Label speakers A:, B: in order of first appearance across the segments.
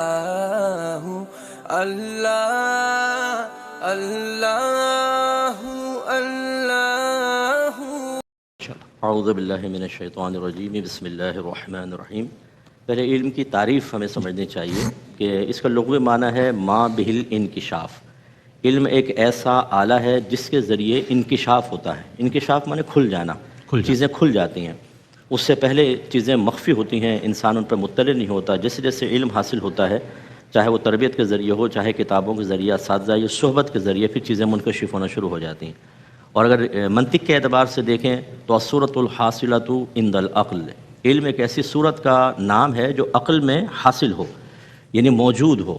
A: اللہ اللہ اللہ
B: اعوذ باللہ من الشیطان الرجیم بسم اللہ الرحمن الرحیم۔ پہلے علم کی تعریف ہمیں سمجھنی چاہیے کہ اس کا لغوی معنی ہے ما بہل انکشاف۔ علم ایک ایسا آلہ ہے جس کے ذریعے انکشاف ہوتا ہے۔ انکشاف معنی کھل جانا، چیزیں کھل جاتی ہیں۔ اس سے پہلے چیزیں مخفی ہوتی ہیں، انسان ان پر مطلع نہیں ہوتا۔ جیسے جیسے علم حاصل ہوتا ہے، چاہے وہ تربیت کے ذریعے ہو، چاہے کتابوں کے ذریعے، اساتذہ یا صحبت کے ذریعے، پھر چیزیں منکشف ہونا شروع ہو جاتی ہیں۔ اور اگر منطق کے اعتبار سے دیکھیں تو الصورۃ الحاصلۃ عند العقل، علم ایک ایسی صورت کا نام ہے جو عقل میں حاصل ہو، یعنی موجود ہو۔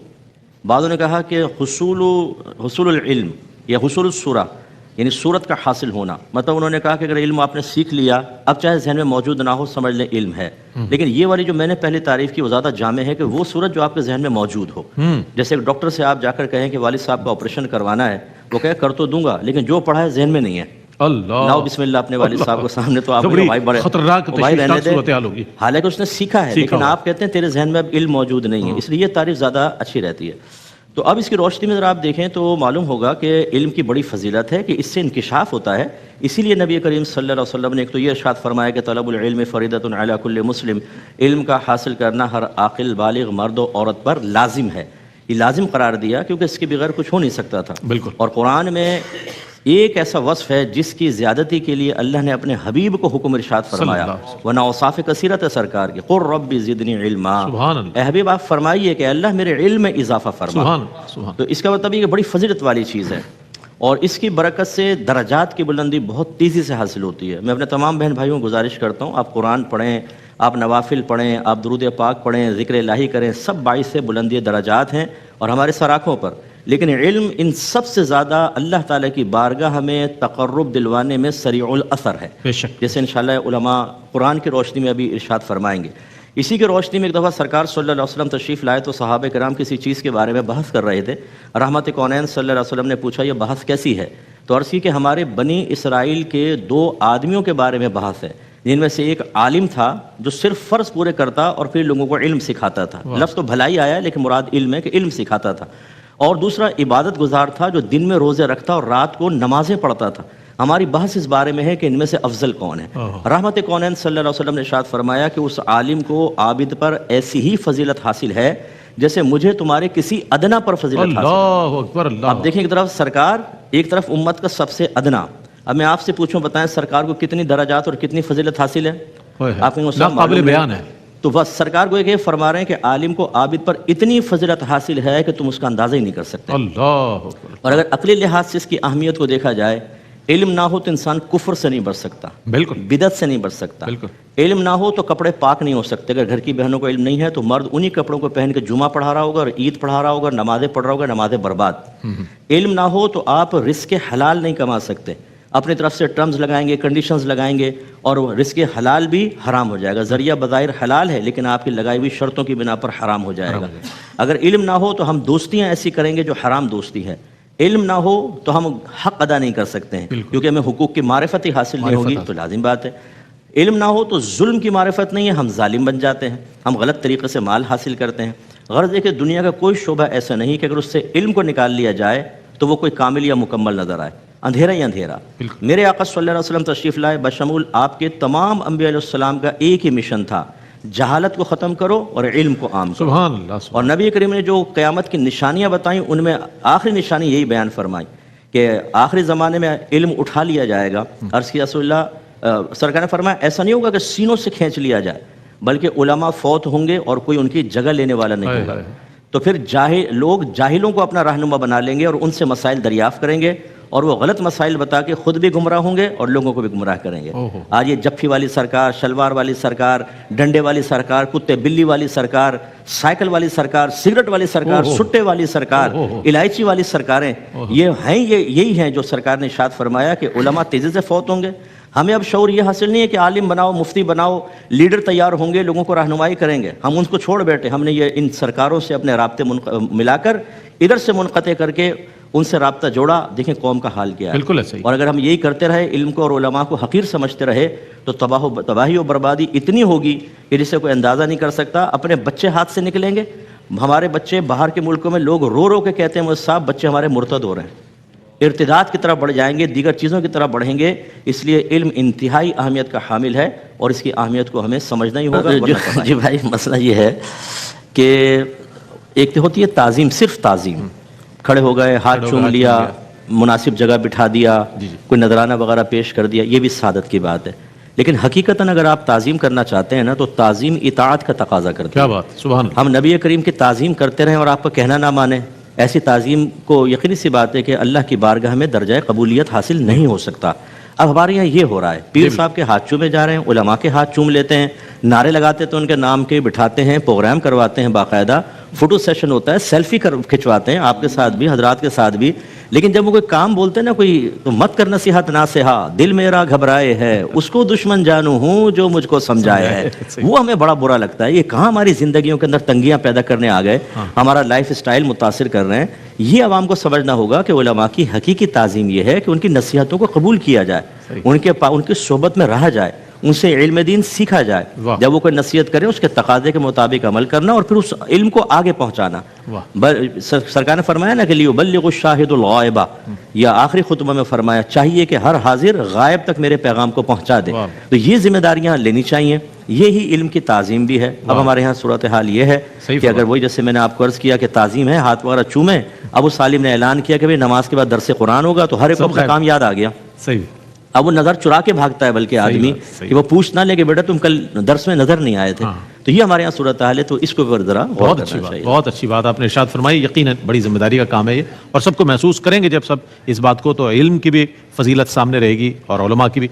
B: بعضوں نے کہا کہ حصول العلم یا حصول الصورہ یعنی صورت کا حاصل ہونا، مطلب انہوں نے کہا کہ اگر علم آپ نے سیکھ لیا، اب چاہے ذہن میں موجود نہ ہو، سمجھ لیں علم ہے۔ لیکن یہ والی جو میں نے پہلے تعریف کی وہ زیادہ جامع ہے کہ وہ صورت جو آپ کے ذہن میں موجود ہو۔ جیسے ایک ڈاکٹر سے آپ جا کر کہیں کہ والد صاحب کا آپریشن کروانا ہے، وہ کہے کر تو دوں گا لیکن جو پڑھا ہے ذہن میں نہیں ہے۔
C: اللہ
B: لاؤ بسم اللہ اپنے والد صاحب کو سامنے، تو آپ بھائی بڑے
C: خطرناک صورتحال ہوگی،
B: حالانکہ اس نے سیکھا ہے لیکن آپ کہتے ہیں تیرے ذہن میں اب علم موجود نہیں ہے، اس لیے یہ تعریف زیادہ اچھی رہتی ہے۔ تو اب اس کی روشنی میں ذرا آپ دیکھیں تو معلوم ہوگا کہ علم کی بڑی فضیلت ہے کہ اس سے انکشاف ہوتا ہے۔ اسی لیے نبی کریم صلی اللہ علیہ وسلم نے ایک تو یہ ارشاد فرمایا کہ طلب العلم فریضۃ علی کل مسلم، علم کا حاصل کرنا ہر عاقل بالغ مرد و عورت پر لازم ہے۔ یہ لازم قرار دیا کیونکہ اس کے بغیر کچھ ہو نہیں سکتا تھا۔
C: بالکل۔
B: اور قرآن میں ایک ایسا وصف ہے جس کی زیادتی کے لیے اللہ نے اپنے حبیب کو حکم ارشاد فرمایا، ورنہ اوصاف کثیرت ہے سرکار کی، قل رب زدنی علما، اے حبیب آپ فرمائیے کہ اللہ میرے علم میں اضافہ فرما۔ تو اس کا مطلب یہ کہ بڑی فضیلت والی چیز ہے، اور اس کی برکت سے درجات کی بلندی بہت تیزی سے حاصل ہوتی ہے۔ میں اپنے تمام بہن بھائیوں کو گزارش کرتا ہوں، آپ قرآن پڑھیں، آپ نوافل پڑھیں، آپ درود پاک پڑھیں، ذکر الہی کریں، سب باعث بلندی درجات ہیں اور ہمارے سراخوں پر۔ لیکن علم ان سب سے زیادہ اللہ تعالیٰ کی بارگاہ میں تقرب دلوانے میں سریع الاثر ہے، جیسے انشاءاللہ علماء قرآن کی روشنی میں ابھی ارشاد فرمائیں گے۔ اسی کی روشنی میں ایک دفعہ سرکار صلی اللہ علیہ وسلم تشریف لائے تو صحابہ کرام کسی چیز کے بارے میں بحث کر رہے تھے۔ رحمت کونین صلی اللہ علیہ وسلم نے پوچھا یہ بحث کیسی ہے؟ تو عرض کی کہ ہمارے بنی اسرائیل کے 2 آدمیوں کے بارے میں بحث ہے، جن میں سے ایک عالم تھا جو صرف فرض پورے کرتا اور پھر لوگوں کو علم سکھاتا تھا۔ لفظ تو بھلائی آیا لیکن مراد علم ہے کہ علم سکھاتا تھا۔ اور دوسرا عبادت گزار تھا جو دن میں روزے رکھتا اور رات کو نمازیں پڑھتا تھا۔ ہماری بحث اس بارے میں ہے کہ ان میں سے افضل کون ہے؟ رحمت کونین صلی اللہ علیہ وسلم نے ارشاد فرمایا کہ اس عالم کو عابد پر ایسی ہی فضیلت حاصل ہے جیسے مجھے تمہارے کسی ادنا پر فضیلت حاصل ہے۔
C: اللہ اکبر، اللہ۔
B: اب دیکھیں ایک طرف سرکار، ایک طرف امت کا سب سے ادنا۔ اب میں آپ سے پوچھوں، بتائیں سرکار کو کتنی درجات اور کتنی فضیلت حاصل ہے؟ آپ کو
C: قابل بیان ہے۔
B: تو بس سرکار کو یہ فرما رہے ہیں کہ عالم کو عابد پر اتنی فضیلت حاصل ہے کہ تم اس کا اندازہ ہی نہیں کر سکتے۔
C: اللہ۔
B: اور اگر عقلی لحاظ سے اس کی اہمیت کو دیکھا جائے، علم نہ ہو تو انسان کفر سے نہیں بچ سکتا،
C: بالکل،
B: بدعت سے نہیں بچ سکتا۔ علم نہ ہو تو کپڑے پاک نہیں ہو سکتے۔ اگر گھر کی بہنوں کو علم نہیں ہے تو مرد انہی کپڑوں کو پہن کے جمعہ پڑھا رہا ہوگا اور عید پڑھا رہا ہوگا، نمازیں پڑھ رہا ہوگا، نمازیں برباد۔ علم نہ ہو تو آپ رزق حلال نہیں کما سکتے، اپنی طرف سے ٹرمز لگائیں گے، کنڈیشنز لگائیں گے اور رزق حلال بھی حرام ہو جائے گا۔ ذریعہ بظاہر حلال ہے لیکن آپ کی لگائی ہوئی شرطوں کی بنا پر حرام ہو جائے گا۔ اگر علم نہ ہو تو ہم دوستیاں ایسی کریں گے جو حرام دوستی ہے۔ علم نہ ہو تو ہم حق ادا نہیں کر سکتے ہیں کیونکہ ہمیں حقوق کی معرفت ہی حاصل نہیں ہوگی، تو لازم بات ہے۔ علم نہ ہو تو ظلم کی معرفت نہیں ہے، ہم ظالم بن جاتے ہیں، ہم غلط طریقے سے مال حاصل کرتے ہیں۔ غرض ہے کہ دنیا کا کوئی شعبہ ایسا نہیں کہ اگر اس سے علم کو نکال لیا جائے تو وہ کوئی کامل یا مکمل نظر آئے، اندھیرا ہی اندھیرا۔ میرے آقا صلی اللہ علیہ وسلم تشریف لائے، بشمول آپ کے تمام انبیاء علیہ السلام کا ایک ہی مشن تھا، جہالت کو ختم کرو اور علم کو عام کرو۔
C: سبحان اللہ۔
B: اور نبی کریم نے جو قیامت کی نشانیاں بتائیں ان میں آخری نشانی یہی بیان فرمائی کہ آخری زمانے میں علم اٹھا لیا جائے گا۔ عرض کی رسول اللہ، سرکار نے فرمایا ایسا نہیں ہوگا کہ سینوں سے کھینچ لیا جائے، بلکہ علماء فوت ہوں گے اور کوئی ان کی جگہ لینے والا نہیں ہوگا۔ تو پھر لوگ جاہلوں کو اپنا رہنما بنا لیں گے اور ان سے مسائل دریافت کریں گے اور وہ غلط مسائل بتا کے خود بھی گمراہ ہوں گے اور لوگوں کو بھی گمراہ کریں گے۔ آج یہ جفی والی سرکار، شلوار والی سرکار، ڈنڈے والی سرکار، کتے بلی والی سرکار، سائیکل والی سرکار، سگریٹ والی سرکار، سٹے والی سرکار، الائچی والی سرکاریں، یہی ہیں جو سرکار نے ارشاد فرمایا کہ علماء تیزی سے فوت ہوں گے۔ ہمیں اب شعور یہ حاصل نہیں ہے کہ عالم بناؤ، مفتی بناؤ، لیڈر تیار ہوں گے، لوگوں کو رہنمائی کریں گے، ہم ان کو چھوڑ بیٹھے۔ ہم نے یہ ان سرکاروں سے اپنے رابطے ملا کر ادھر سے منقطع کر کے ان سے رابطہ جوڑا، دیکھیں قوم کا حال کیا ہے۔
C: بالکل ایسا ہی۔
B: اور اگر ہم یہی کرتے رہے، علم کو اور علماء کو حقیر سمجھتے رہے، تو تباہی و بربادی اتنی ہوگی کہ جسے کوئی اندازہ نہیں کر سکتا۔ اپنے بچے ہاتھ سے نکلیں گے، ہمارے بچے باہر کے ملکوں میں لوگ رو رو کے کہتے ہیں مجھے صاحب بچے ہمارے مرتد ہو رہے ہیں، ارتداد کی طرف بڑھ جائیں گے، دیگر چیزوں کی طرف بڑھیں گے. اس لیے علم انتہائی اہمیت کا حامل ہے اور اس کی اہمیت کو ہمیں سمجھنا ہی ہوگا. جی بھائی مسئلہ یہ ہے کہ ایک تو ہوتی ہے تعظیم، صرف تعظیم، کھڑے ہو گئے، ہاتھ چوم لیا، مناسب جگہ بٹھا دیا، کوئی نذرانہ وغیرہ پیش کر دیا، یہ بھی سعادت کی بات ہے. لیکن حقیقتاً اگر آپ تعظیم کرنا چاہتے ہیں نا تو تعظیم اطاعت کا تقاضا کرتی ہے.
C: کیا بات، سبحان اللہ.
B: ہم نبی کریم کی تعظیم کرتے رہیں اور آپ کا کہنا نہ مانیں، ایسی تعظیم کو یقینی سی بات ہے کہ اللہ کی بارگاہ میں درجہ قبولیت حاصل نہیں ہو سکتا. اب ہمارے یہاں یہ ہو رہا ہے، پیر صاحب کے ہاتھ چومے جا رہے ہیں، علماء کے ہاتھ چوم لیتے ہیں، نعرے لگاتے تو ان کے نام کے بٹھاتے ہیں، پروگرام کرواتے ہیں، باقاعدہ فوٹو سیشن ہوتا ہے، سیلفی کھنچواتے ہیں آپ کے ساتھ بھی، حضرات کے ساتھ بھی. لیکن جب وہ کوئی کام بولتے ہیں نا، کوئی تو مت کر نصیحت ناصحہ، دل میرا گھبرائے ہے، اس کو دشمن جانو ہوں جو مجھ کو سمجھائے ہے، وہ ہمیں بڑا برا لگتا ہے. یہ کہاں ہماری زندگیوں کے اندر تنگیاں پیدا کرنے آ گئے، ہمارا لائف اسٹائل متاثر کر رہے ہیں. یہ عوام کو سمجھنا ہوگا کہ علماء کی حقیقی تعظیم یہ ہے کہ ان کی نصیحتوں کو قبول کیا جائے، ان کی صحبت میں رہا جائے، ان سے علم دین سیکھا جائے. جب وہ کوئی نصیحت کرے اس کے تقاضے کے مطابق عمل کرنا اور پھر اس علم کو آگے پہنچانا. سرکار نے فرمایا نا کہ لیبلغ الشاہد الغائب، یا آخری خطبہ میں فرمایا چاہیے کہ ہر حاضر غائب تک میرے پیغام کو پہنچا دے. تو یہ ذمہ داریاں لینی چاہیے، یہی علم کی تعظیم بھی ہے. اب ہمارے ہاں صورتحال یہ ہے کہ اگر وہی جیسے میں نے آپ کو عرض کیا کہ تعظیم ہے، ہاتھ وغیرہ چومیں، اب اس عالم نے اعلان کیا کہ بھئی نماز کے بعد درس قرآن ہوگا تو ہر ایک کو اپنا کام یاد آ گیا.
C: صحیح.
B: اب وہ نظر چرا کے بھاگتا ہے بلکہ آدمی کہ وہ پوچھ نہ لے کہ بیٹا تم کل درس میں نظر نہیں آئے تھے. تو یہ ہمارے یہاں صورتحال ہے، تو اس کو ذرا غور کرنا چاہیے.
C: بہت اچھی بات آپ نے ارشاد فرمائی. یقیناً بڑی ذمہ داری کا کام ہے یہ، اور سب کو محسوس کریں گے جب سب اس بات کو، تو علم کی بھی فضیلت سامنے رہے گی اور علماء کی بھی.